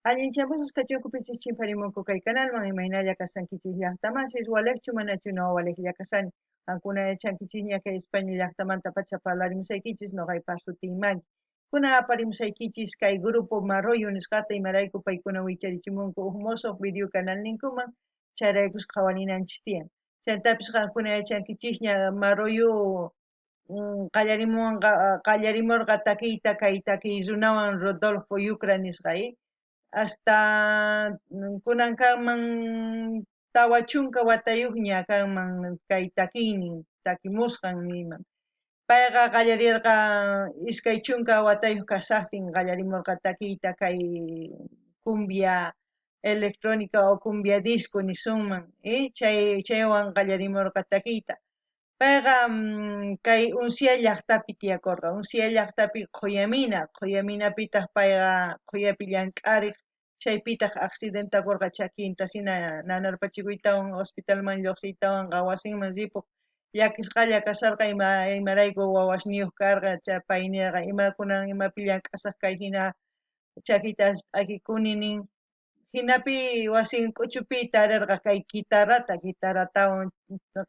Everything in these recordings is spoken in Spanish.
Allinchamusas kachunkupichis chimparimunku kay canalman imaynalla kasankichis llaqtamasis walekchu manachu no waleklla kasani ankuna yachankichis ña kay España llaqtamanta pacha parlarimusaykichis noqaypaq sutiymaki kuna aparimusaykichis kay grupo Marroyo nisqata imarayku paykuna wicharichimunku huk musuq video canal ninkuman chayraykus qhawarinanchis tiyan chaytapish qankuna yachankichis ña Marroyo qallarimurqa takiyta kay takiy runawan Rodolfo Yucra nisqay hasta kunankaman tawa chunka watayuqña kanman kay takiynin takimusqan niman payqa qallarirqa iskay chunka watayuq kasaqtin qallarimurqa takiyta kay cumbia electrónica o cumbia disco nisunman chaywan qallarimurqa takiyta payqa kay Uncia llaqtapi tiyakurqa Uncia llaqtapi Quyaminapitaq payqa Quyapi llank'ariq chaypitaq accidentakurqa chakinta sina nanarpachikuytawan hospitalman lluqsiytawanqa wasinman ripuq llakisqalla kasarqa imarayku wawasniyuq karqa chay pay nirqa imakunan imapi llank'asaq kay hina chakita p'akikuni nin hinapi wasin k'uchupi tarirqa kay guitarratawan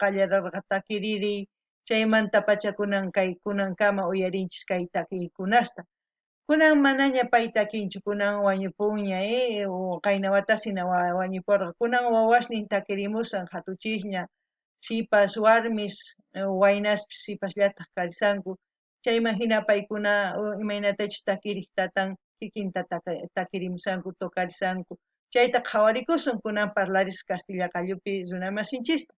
qallarirqa takiririy chaymanta pacha kay kunankama uyarinchis kay takiykunasta kunan manaña pay takinchu kunan wañupunña qayna watasina wañupurqa kunan wawasnin takirimusan hatuchisña sipas warmis waynaspis sipasllatak karisanku chayman hina paykuna imaynatachus takiriq tatan kikinta takirimusanku tukarisanku chayta qhawarikusun kunan parlaris castilla qallupi runa masinchista.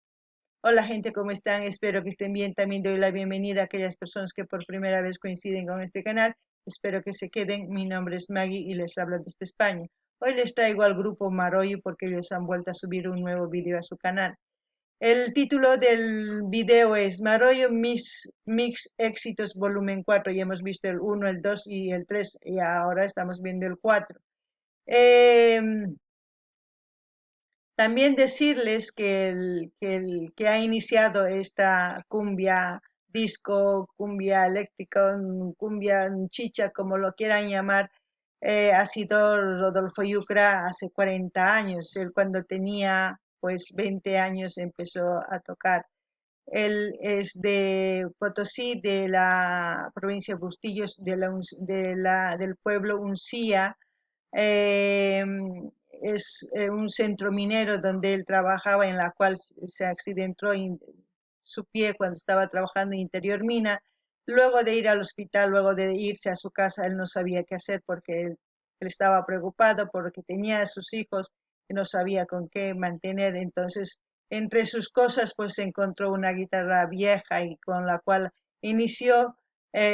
Hola gente, ¿cómo están? Espero que estén bien. También doy la bienvenida a aquellas personas que por primera vez coinciden con este canal. Espero que se queden. Mi nombre es Maggie y les hablo desde España. Hoy les traigo al grupo Marroyo porque ellos han vuelto a subir un nuevo video a su canal. El título del video es Marroyo Mix Éxitos Volumen 4. Ya hemos visto el 1, el 2 y el 3 y ahora estamos viendo el 4. También decirles que el que ha iniciado esta cumbia disco, cumbia eléctrica, cumbia chicha, como lo quieran llamar, ha sido Rodolfo Yucra hace 40 años. Él cuando tenía pues 20 años empezó a tocar. Él es de Potosí, de la provincia de Bustillos, del pueblo Uncía. Es un centro minero donde él trabajaba, en la cual se accidentó su pie cuando estaba trabajando en Interior Mina. Luego de ir al hospital, luego de irse a su casa, él no sabía qué hacer porque él estaba preocupado porque tenía a sus hijos y no sabía con qué mantener. Entonces, entre sus cosas, pues encontró una guitarra vieja y con la cual inició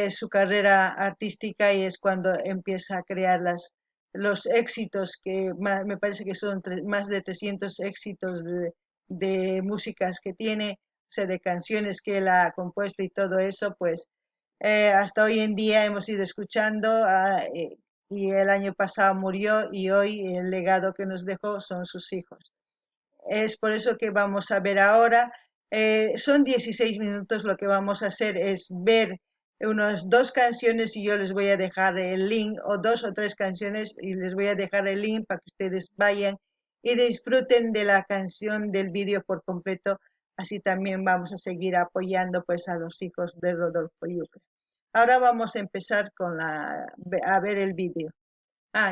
su carrera artística y es cuando empieza a crear los éxitos que me parece que son más de 300 éxitos de músicas que tiene, o sea, de canciones que él ha compuesto y todo eso, pues hasta hoy en día hemos ido escuchando y el año pasado murió y hoy el legado que nos dejó son sus hijos. Es por eso que vamos a ver ahora, son 16 minutos, lo que vamos a hacer es ver unas 2 canciones y yo les voy a dejar el link, o 2 o 3 canciones y les voy a dejar el link para que ustedes vayan y disfruten de la canción, del vídeo por completo. Así también vamos a seguir apoyando pues a los hijos de Rodolfo Yucra. Ahora vamos a empezar a ver el vídeo.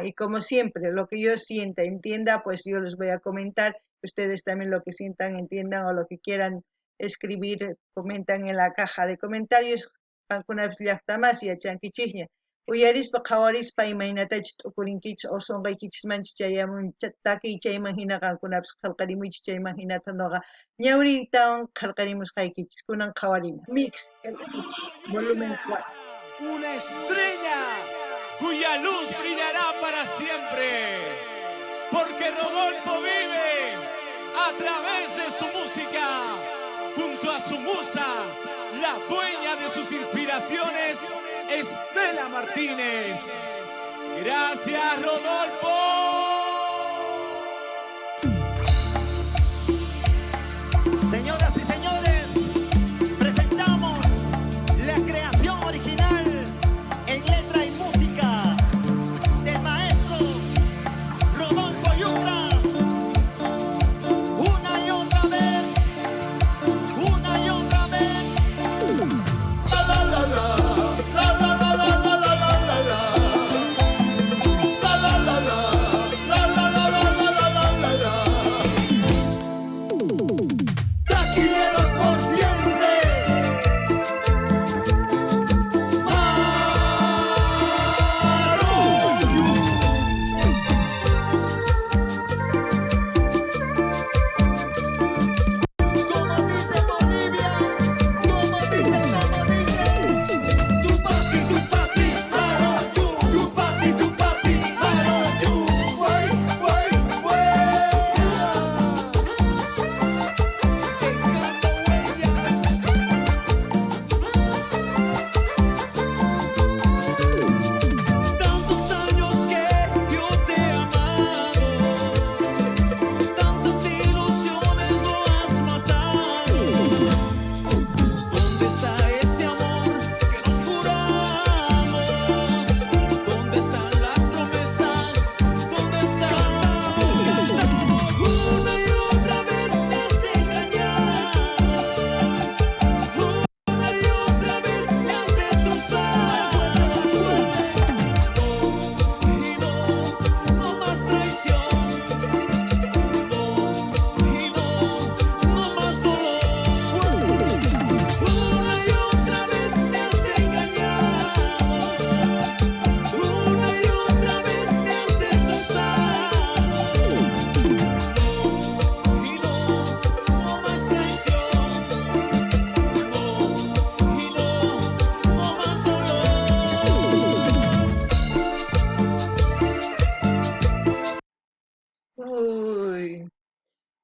Y como siempre, lo que yo sienta, entienda, pues yo les voy a comentar. Ustedes también lo que sientan, entiendan o lo que quieran escribir, comentan en la caja de comentarios. Pankunapish llaqtamas yachankichikña uyarispa qhawarispa imaynatachus t'ukurinkichis o sunqaykichismanchis takiy chayman hina qankunapish qillqarimuychis chayman hinata noqa ñawriytawan qillqarimusqaykichis kunan qhawarina Mix volumen 4. Una estrella cuya luz brillará para siempre, porque Rodolfo vive a través de su música junto a su musa, la dueña de sus inspiraciones, Estela Martínez. Gracias, Rodolfo. Señoras y señores, presentamos la creación original en letra y música del maestro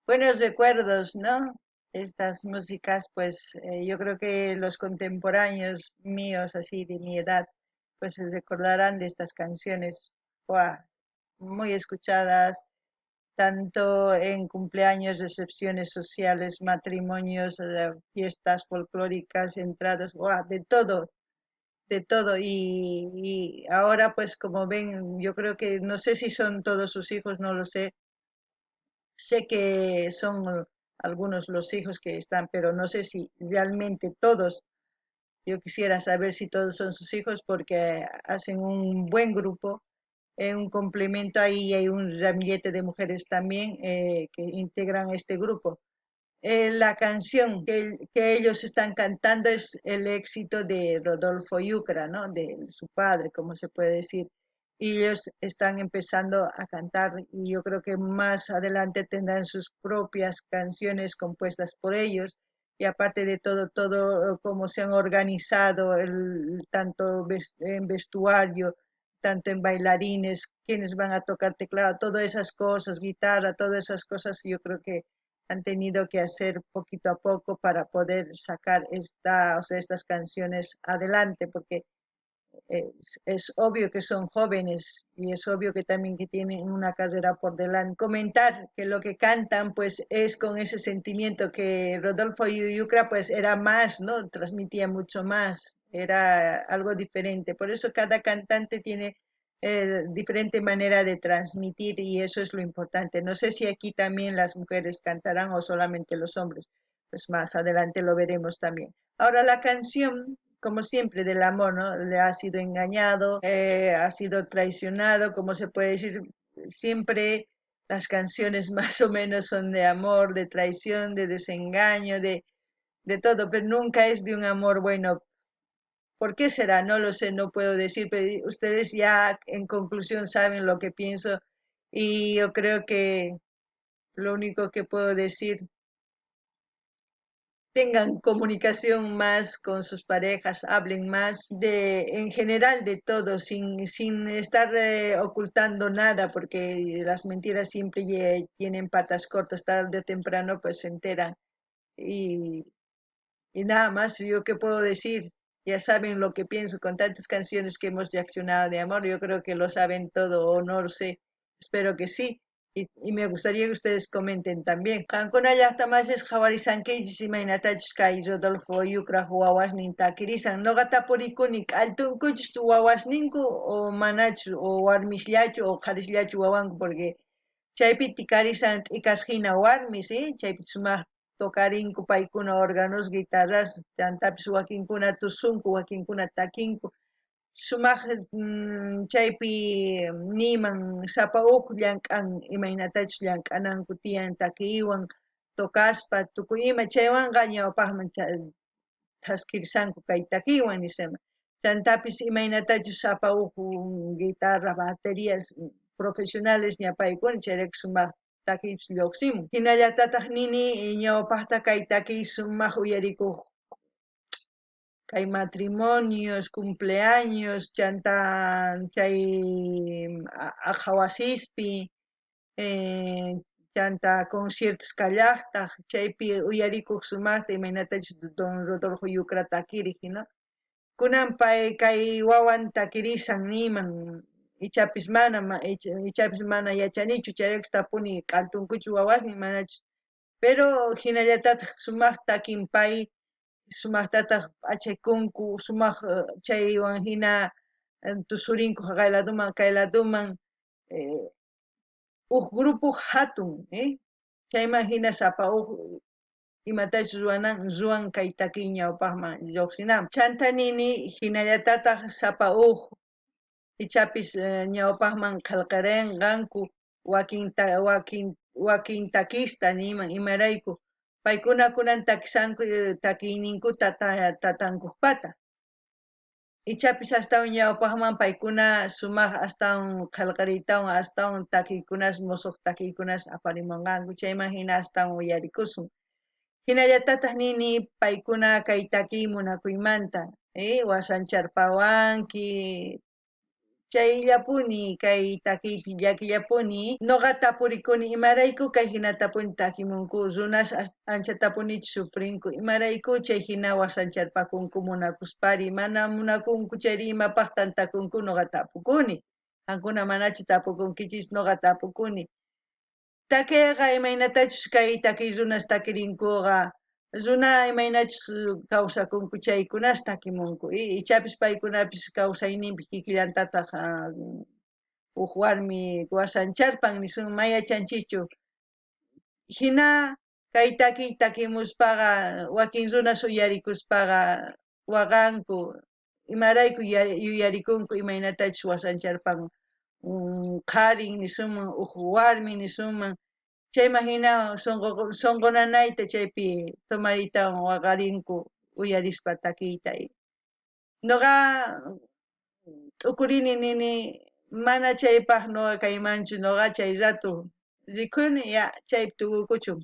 Buenos recuerdos, ¿no? Estas músicas, pues yo creo que los contemporáneos míos, así de mi edad, pues se recordarán de estas canciones, ¡guau! Muy escuchadas, tanto en cumpleaños, recepciones sociales, matrimonios, fiestas folclóricas, entradas, ¡guau! De todo, de todo. Y ahora, pues como ven, yo creo que no sé si son todos sus hijos, no lo sé. Sé que son algunos los hijos que están, pero no sé si realmente todos. Yo quisiera saber si todos son sus hijos porque hacen un buen grupo. Un complemento ahí hay un ramillete de mujeres también que integran este grupo. La canción que ellos están cantando es el éxito de Rodolfo Yucra, ¿no? De su padre, como se puede decir. Y ellos están empezando a cantar y yo creo que más adelante tendrán sus propias canciones compuestas por ellos. Y aparte de todo, todo cómo se han organizado, tanto en vestuario, tanto en bailarines, quienes van a tocar teclado, todas esas cosas, guitarra, todas esas cosas, yo creo que han tenido que hacer poquito a poco para poder sacar o sea, estas canciones adelante, porque es obvio que son jóvenes y es obvio que también que tienen una carrera por delante. Comentar que lo que cantan pues es con ese sentimiento que Rodolfo Yucra pues era más, ¿no? Transmitía mucho más, era algo diferente. Por eso cada cantante tiene diferente manera de transmitir y eso es lo importante. No sé si aquí también las mujeres cantarán o solamente los hombres, pues más adelante lo veremos también. Ahora la canción, como siempre, del amor, ¿no? Le ha sido engañado, ha sido traicionado, como se puede decir, siempre las canciones más o menos son de amor, de traición, de desengaño, de todo, pero nunca es de un amor bueno. ¿Por qué será? No lo sé, no puedo decir, pero ustedes ya en conclusión saben lo que pienso y yo creo que lo único que puedo decir, tengan comunicación más con sus parejas, hablen más en general de todo, sin estar ocultando nada, porque las mentiras siempre tienen patas cortas, tarde o temprano pues se enteran. Y, y nada más, yo qué puedo decir, ya saben lo que pienso con tantas canciones que hemos reaccionado de amor, yo creo que lo saben todo, o no lo sé, espero que sí. Y me gustaría que ustedes comenten también. Qankuna llaqtamashish qhawarisankichis imaynatachus kay Rodolfo Yucra wawasnin takirisan. Noqata purikunik altunkuchus wawasninku o manachu o warmisllachu o qharislachu wawanku porque chaypi tikarisan t'ikasqhina warmis, chaypi sumaq tokarinku paykuna órganos, guitarras, chantapis wakinkuna tusunku, wakinkuna takinku. Sumaq chaypi niman sapa huk llank'an imaynatachus llank'ananku tiyan takiwan, tokaspa, tukuy ima chaywanqa ñawpaqman taskirisanku kay takiwan nisama. Chantapis imaynatachus sapa huk guitarra, baterías profesionales ña paykuna chayrayku sumaq takichus lluqsimun. Hinallatataq nini ñawpaqta kay takiy sumaq uyarikuq kay matrimonios, cumpleaños, chanta chay aqhawasispi, chanta conciertos kallaqtaq, chaypi uyarikuq sumaqta imaynatachus don Rodolfo Yucra takiriq, ¿no? Kunan kay wawan takirisan niman, ichapis ichapis mana yachanichu, chayrayku tapuni k'altunkuchu wawasnin manachus. Pero hinallatataq sumaq takin pay, sumaqtataq p'achaykunku, sumaq chaywan hina tusurinku kay ladoman, kay ladoman, huk grupo hatun, chayman hina sapa huk imatachus ruwan kay takiy ñawpaqman lluqsinamun. Chanta nini hinallatataq sapa huk ichapis ñawpaqman qillqarinqanku wakin takista niman imarayku paykuna kunan takisanku takiyninkuta tatankuqpata ichapis astawan ñawpaqman paykuna sumaq astawan qillqariytawan astawan takiykunas musuq takiykunas aparimunqanku chayman hina astawan uyarikusun. Hinallatataq nini paykuna kay takiy munakuymanta, wasancharpawanki, Chayllapuni kay takiypi llakillapuni noqa tapurikuni imarayku kay hina tapuni takimunku runas ancha tapunichu sufrinku imarayku chay hina wasancharpakunku munakuspari mana munakunku chayri imapaq tantakunku noqa tapukuni qankuna manachu tapukunkichis noqa tapukuni takiqa imaynatachus kay takiy runas takirinkuqa runa imaynachus kawsakunku chaykunash takimunku ichapis paykunapis kawsayninpi kikillantataq huk warmi wasancharpan nisun mayachanchichu hina kay takiy takimuspaqa wakin runas uyarikuspaqa waqanku imarayku yuyarikunku imaynatachus wasancharpan qarin nisunman huk warmi nisunman chayman hina sonqonanayta chaypi tomaritawan waqarinku uyarispa takiyta noqa t'ukurini nini mana chaypaq noqa kaymanchu noqa chay ratu rikuni chaypi tukukuchun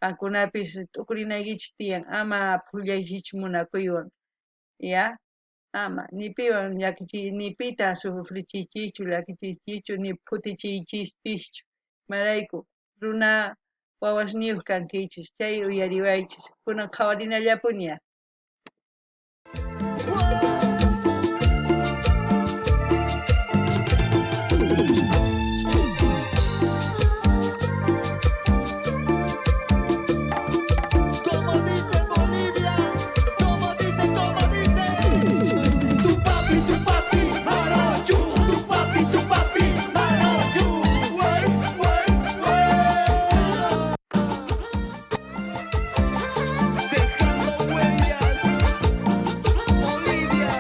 qankunapis t'ukurinaykichis tiyan ama pukllaykichu munakuywan ama ni piwan ni pita sufrichiychichu llakichiychichu ni putichiychispischu imarayku runa wawasniyuq kankichis chay uyariwaychis kunan qhawarinallapuni Como dice Bolivia, como dice, tu papi, Marayu, tu papi, Marayu, güey, güey, güey. Dejando huellas, Bolivia.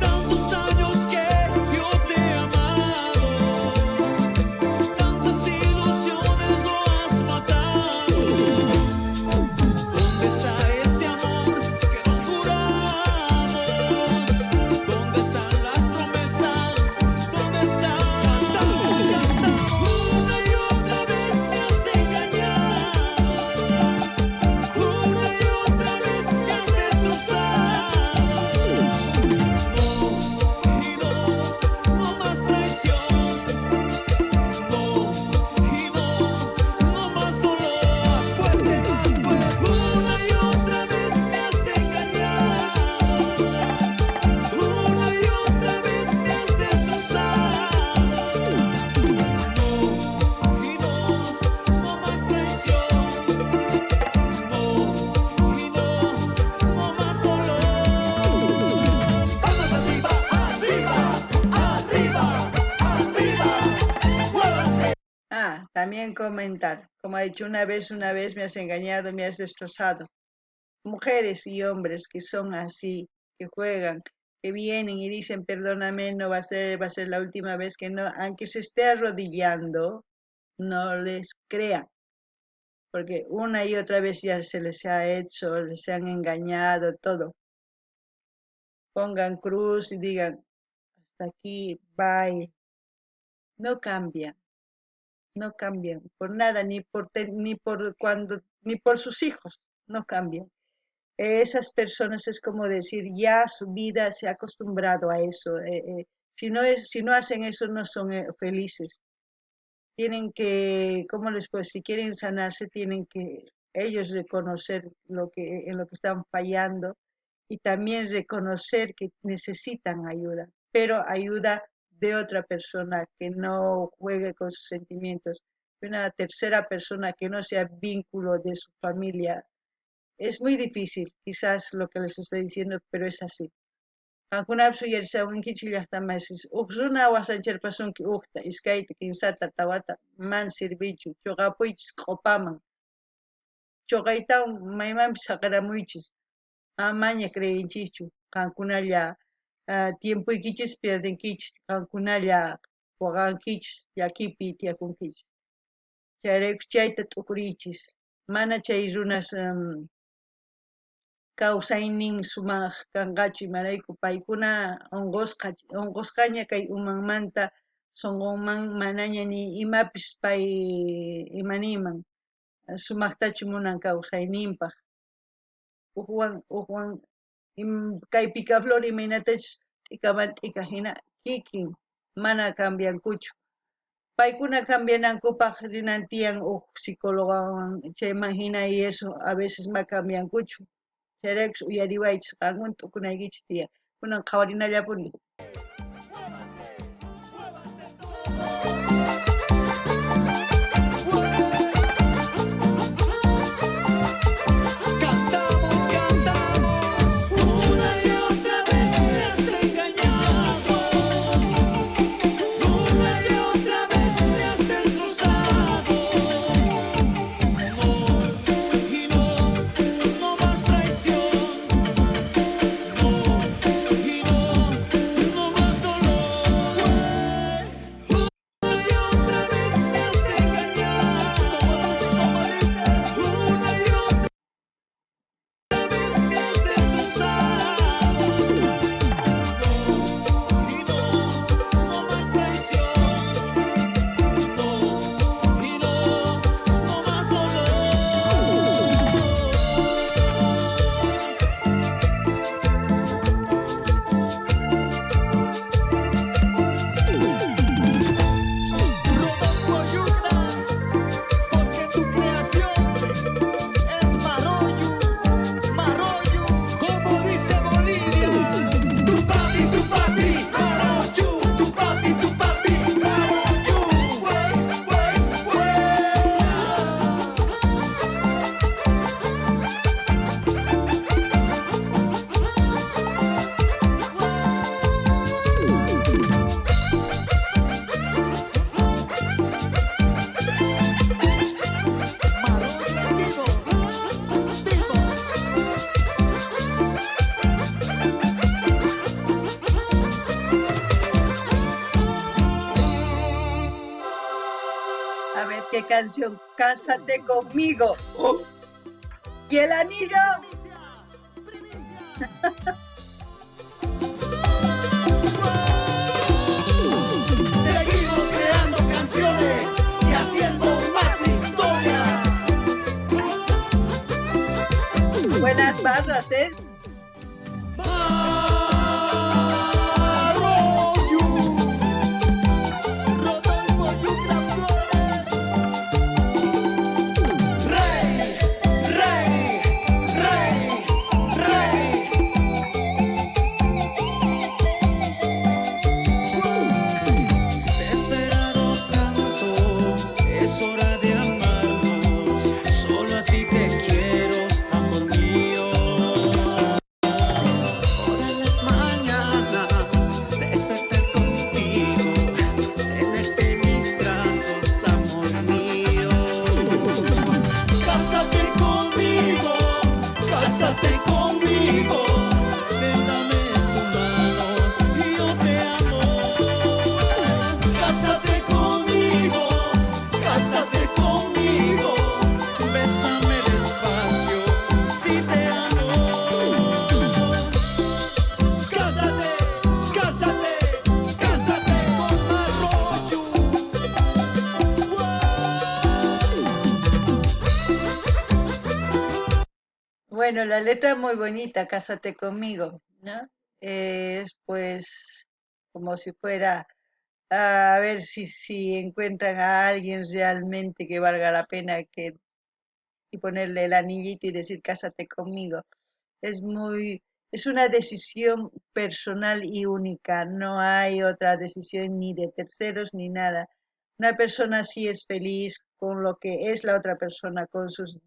Tantos años que yo te he amado, tantas ilusiones lo has matado. ¿Dónde está ese amor que nos juramos? ¿Dónde están las promesas? ¿Dónde están? Una y otra vez me has engañado. Una y otra vez me has destrozado. No más traición. No más dolor. Una y otra vez me has engañado. Una y otra vez me has destrozado. No más traición. No más dolor. Vamos arriba, arriba, arriba, arriba. Muévanse. También comentar, como ha dicho una vez me has engañado, me has destrozado. Mujeres y hombres que son así, que juegan, que vienen y dicen perdóname, no va a ser la última vez que no, aunque se esté arrodillando, no les crean, porque una y otra vez ya se les ha hecho, les han engañado, todo. Pongan cruz y digan, hasta aquí, bye. No cambian por nada, ni por sus hijos, no cambian. Esas personas es como decir, ya su vida se ha acostumbrado a eso. Si no hacen eso, no son felices. Tienen que, ¿cómo les puedo? Si quieren sanarse, tienen que ellos reconocer en lo que están fallando y también reconocer que necesitan ayuda, pero ayuda de otra persona que no juegue con sus sentimientos, de una tercera persona que no sea vínculo de su familia. Es muy difícil, quizás lo que les estoy diciendo, pero es así. Qankunapis uyarisawankichis llaqtamaysis huk runa wasancharpasunki hukta iskayta kinsata tawata man sirvichu chuqapuychis q'upaman chuqaytawan maymanpis saqaramuychis amaña creyinchikchu qankunalla tiempuykichis pierdinkichis qankunalla waqankichis llakipi tiyakunkichis chayraykus chayta t'ukuriychis mana chay runas kawsaynin sumaq kanqachu imarayku paykuna unqusqaña kay umanmanta sunqunman manaña ni imapis pay imaniyman sumaqtachu munan kawsayninpaq ukwan kay Picaflor imaynatachus t'ikamantika hina kikin mana cambiankuchu. Paykuna cambianankupaq rinantiyan psicólogawan chayman hina y eso a veces ma cambiankuchu. Chayraykus uyariwaychis qanwan t'ukunaykichis tiyan. Kunan qhawarinallapuni. Cantamos, cantamos. Una y otra vez me has engañado. Una y otra vez me has destrozado. Y no más traición. No, y no más dolor. Una y otra vez me has engañado. Una y otra vez me has destrozado. Y no más traición. No, y no más dolor. Rodolfo Yura, porque tu creación es Marollo, Marollo, como dice Bolivia. Tu papi, Marollo, tu papi, Marollo, güey, güey, güey. Marollo vivo, vivo. A ver qué canción. Cásate conmigo. ¿Y el anillo? Seguimos creando canciones y haciendo más historia. Buenas barras, ¿eh? Marollo, Rodolfo Yura Flores. Rey, rey, rey, rey. Te he esperado tanto, es hora de amarnos. Solo a ti te quiero, amor mío. Todas las mañanas despertar contigo, tenerte en mis brazos, amor mío. Cásate conmigo, ven dame tu mano y yo te amo. Cásate conmigo, bésame despacio, si te amo. Cásate, cásate, cásate con Marollo. Bueno, la letra es muy bonita, Cásate conmigo, ¿no? Es pues como si fuera a ver si encuentran a alguien realmente que valga la pena y ponerle el anillito y decir cásate conmigo. Es es una decisión personal y única, no hay otra decisión ni de terceros ni nada. Una persona sí es feliz con lo que es la otra persona, con sus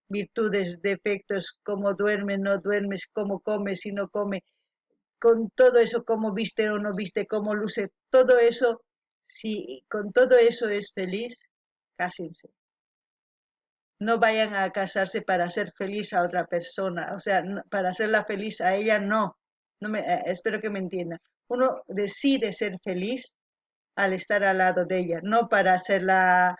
virtudes, defectos, cómo duerme, no duermes, cómo come, si no come, con todo eso, cómo viste o no viste, cómo luce, todo eso, si con todo eso es feliz, cásense. No vayan a casarse para hacer feliz a otra persona, o sea, para hacerla feliz a ella, no. Espero que me entiendan. Uno decide ser feliz al estar al lado de ella, no para hacerla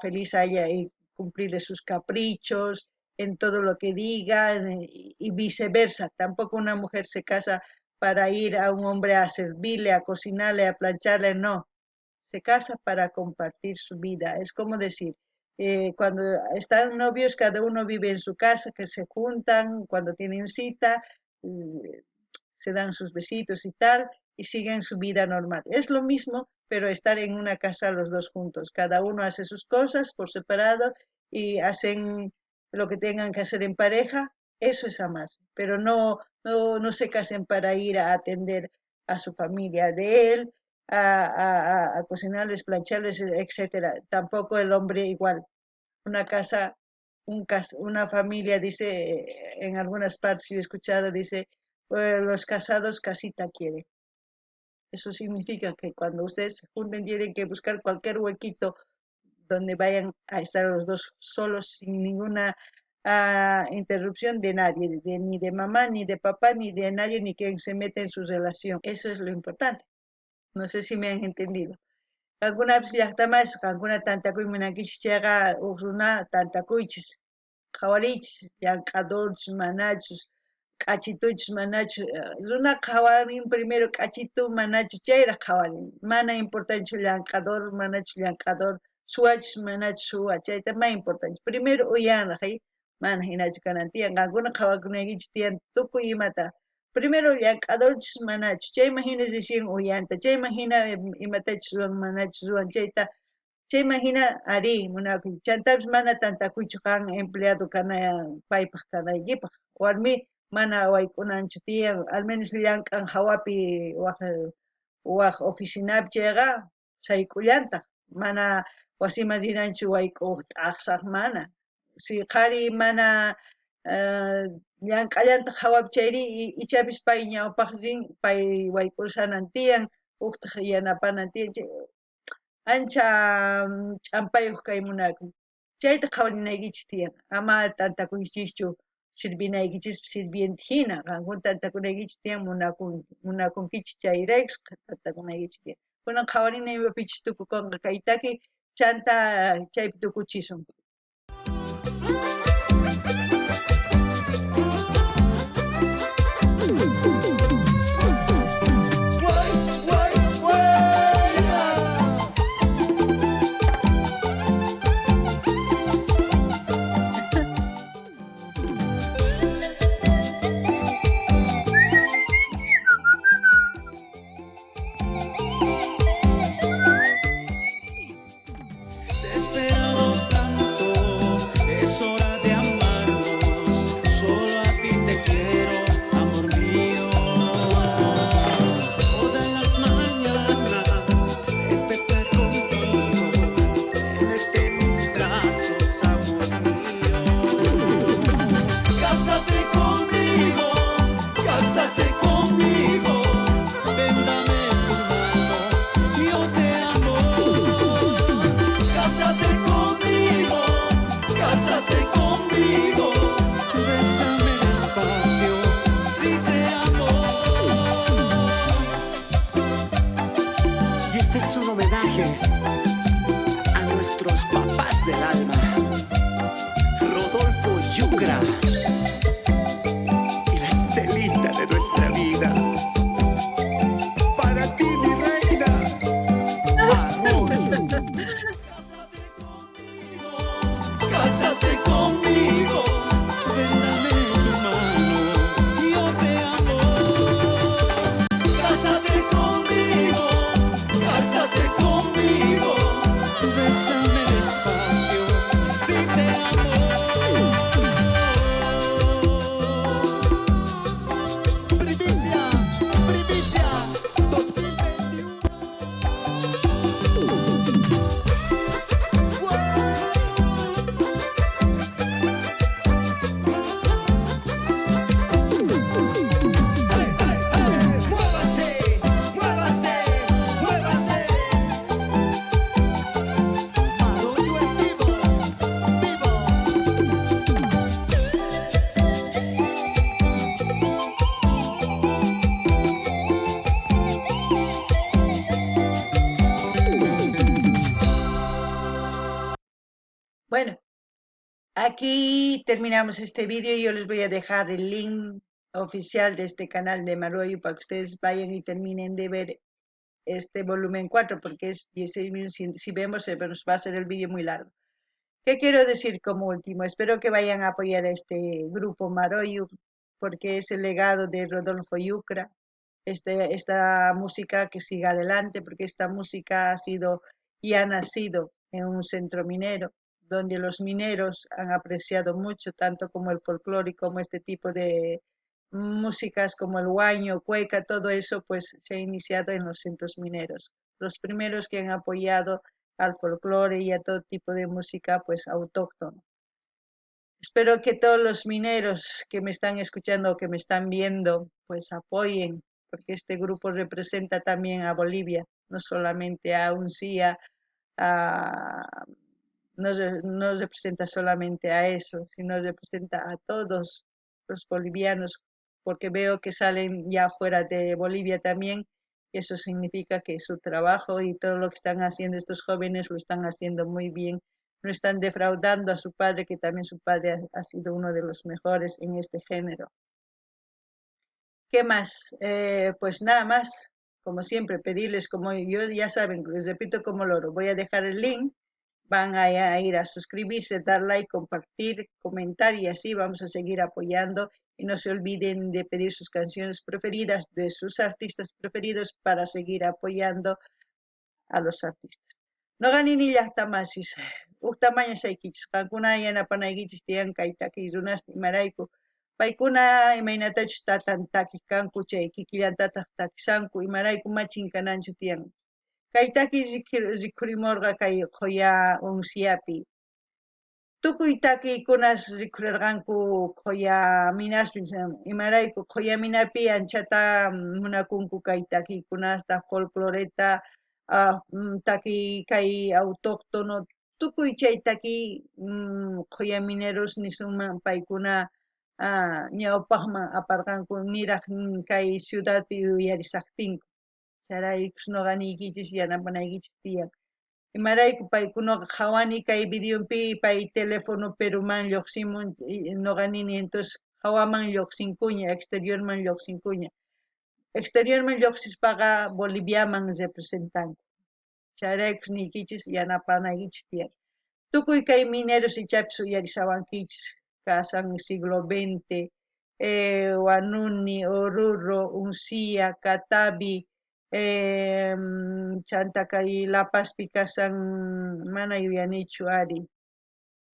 feliz a ella y cumplirle sus caprichos en todo lo que diga y viceversa. Tampoco una mujer se casa para ir a un hombre a servirle, a cocinarle, a plancharle, no. Se casa para compartir su vida. Es como decir, cuando están novios, cada uno vive en su casa, que se juntan, cuando tienen cita, se dan sus besitos y tal, y siguen su vida normal. Es lo mismo, pero estar en una casa los dos juntos. Cada uno hace sus cosas por separado y hacen lo que tengan que hacer en pareja. Eso es amarse, pero no se casen para ir a atender a su familia de él, a cocinarles, plancharles, etcétera. Tampoco el hombre igual. Una casa, una familia, dice, en algunas partes yo he escuchado, dice, los casados casita quieren. Eso significa que cuando ustedes se junten tienen que buscar cualquier huequito donde vayan a estar los dos solos sin ninguna interrupción de nadie, ni de mamá, ni de papá, ni de nadie, ni quien se mete en su relación. Eso es lo importante. No sé si me han entendido. Algunas llaqtamas, alguna tantakuy munakichis chayqa uqruna tantakuychis, qhawarichis, llank'adorchis manachus, k'achituchis manachu, runa qhawarin primero k'achitu manachu chayraq qhawarin, mana importanchu llank'ador manachu llank'ador, suwachus manachu suwa, chayta ma importanchu. Primero uyanaq, mana hinachu kanan tiyan, qankuna qhawakunaykichis tiyan tukuy imata. Primero llank'adorchis manachu, chayman hina recién uyanta, chayman hina imatachus ruwan manachus ruwan chayta, chayman hina ari munakun. Chantapis mana tantakuychu qan empleado paypaq kanaykipaq. Warmi mana waykunanchu tiyan, al menos llank'an hawapi waq oficinapi chayqa sayk'ullantaq, mana wasiman rinanchu wayk'uq t'aqsaq mana. Si qhari mana llank'allantaq hawapi chayri ichapis pay ñawpaq rin, pay wayk'ushanan tiyan, uqtaq yanapanan tiyan, ancha ch'ampayuq kay munakun. Chayta qhawarinaykichis tiyan, ama tantakuychischu sirvinaykichis sirviente hina, qankuna tantakunaykichis tiyan munakunkichis chayraykus tantakunaykichis tiyan. Kunan qhawarinaypichis tukukunqa kaytaki chanta chaypi tukuchisun. Te he esperado tanto, es hora de amarnos. Solo a ti te quiero, amor mío. Todas las mañanas despertar contigo, tenerte en mis brazos, amor mío. Cásate conmigo, cásate conmigo. Ven, dame tu mano, yo te amo. Cásate conmigo, bésame despacio, si te amo. Y este es un homenaje a nuestros papás del alma, Rodolfo Yucra y la Estelita de nuestra vida. Para ti, mi reina, Arroyo. Cásate conmigo, ven, dame tu mano, yo te amo. Cásate conmigo, bésame despacio, si te amo. Primicia, primicia, 2021. Muévase, muévase, muévase. Arroyo en vivo, vivo. Bueno, aquí terminamos este vídeo y yo les voy a dejar el link oficial de este canal de Maroyu para que ustedes vayan y terminen de ver este volumen 4 porque es 16 minutos, si vemos se nos va a ser el vídeo muy largo. ¿Qué quiero decir como último? Espero que vayan a apoyar a este grupo Maroyu porque es el legado de Rodolfo Yucra, esta música que siga adelante, porque esta música ha sido y ha nacido en un centro minero, donde los mineros han apreciado mucho, tanto como el folclore, como este tipo de músicas como el huaño, cueca, todo eso pues se ha iniciado en los centros mineros. Los primeros que han apoyado al folclore y a todo tipo de música pues autóctona. Espero que todos los mineros que me están escuchando o que me están viendo pues apoyen, porque este grupo representa también a Bolivia, no solamente a UNCIA, a, no representa solamente a eso, sino representa a todos los bolivianos, porque veo que salen ya fuera de Bolivia también, y eso significa que su trabajo y todo lo que están haciendo estos jóvenes lo están haciendo muy bien, no están defraudando a su padre, que también su padre ha sido uno de los mejores en este género. ¿Qué más? Pues nada más, como siempre, pedirles, como yo ya saben, les repito como loro, voy a dejar el link, van a ir a suscribirse, dar like, compartir, comentar y así vamos a seguir apoyando. Y no se olviden de pedir sus canciones preferidas de sus artistas preferidos para seguir apoyando a los artistas. No ganini llaqtamasis, uhtamaña saykichis, qankuna yanapanaykichis tiyanka itaki runasti imarayku. Paykuna imaynatachus tatan takik kanku chay kikillantataq takisanku imarayku machin kananchu tiyan. Kay taki rikhurimurqa kay Qoya Unciapi. Tukuy takiykunas rikhurirqanku Qoya Minaspi, imarayku Qoya Minapi anchata munakunku kay takiykunasta, folcloreta, taki kay autóctono, tukuy chay taki Qoya Mineros nisunman paykuna ñawpaqman aparqanku niraq kay ciudadpi uyarisaqtinku. Charaykus noqaniykichis yanapanaykichis tiyan. Imarayku paykunaqa hawani kay videopi pay teléfono Peruman lluqsimun noqanini, entonces hawaman lluqsinkuña, exteriorman lluqsinkuña. Exteriorman lluqsispaqa Boliviaman representanku. Charaykus niykichis yanapanaykichis tiyan. Tukuy kay mineros ichapis uyarisawankichis, kasan siglo XX, Wanuni, Oruro, Uncia, Catavi, chanta kay La Pazpi kasan mana yuyanichu ari.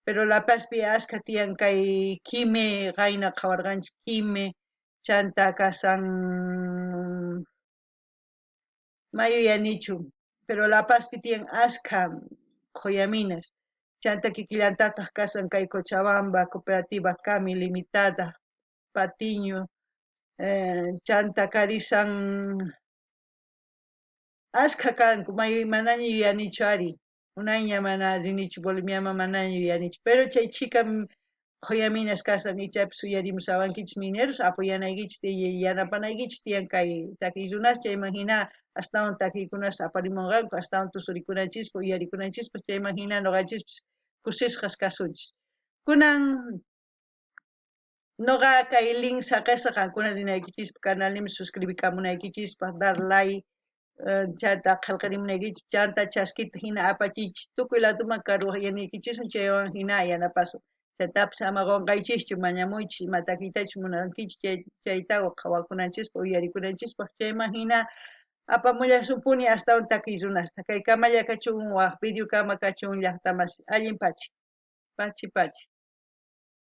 Pero La Pazpi ashka tiyan kay Quime, qayna qhawarqanchik Quime, chanta kasan mayuyanichu, pero La Pazpi tiyan ashka Qoyaminas. Chanta kikillantataq kasan kay Cochabamba, Cooperativa Cami Limitada, Patiño, chanta karisan ashka kanku, manaña yuyanichu ari, unayña mana rinichu Boliviaman manaña yuyanichu, pero chay chika Qoyaminas kasan ichapis uyarimusawankichis mineros apoyanaykichis yanapanaykichis tiyan kay takiy runas, chayman hina astawan takiykunas aparimunqanku, astawan tusurikunanchispa, uyarikunanchispa, chayman hina ñuqanchispis kusisqas kasunchis. Kunan noqa kay link saqasqa qankuna rinaykichispa canalniman suscribikamunaykichikpa, dar like, chayta qillqarimunaykichis, chanta chaskita hina apachiychis, tukuy ladoman karuyaniykichiswan chaywan hina yanapasun. Chaytapas ama qunqaychischu, mañamuychis, ima takiytachus munankichis, chaytaqa qhawakunanchispa, uyarikunanchispa, chayman hina apamullasunpuni astawan takiy runasta. Kay kamalla kachun, waq video kama kachun llaqtamas allin pachi. Pachi pachi.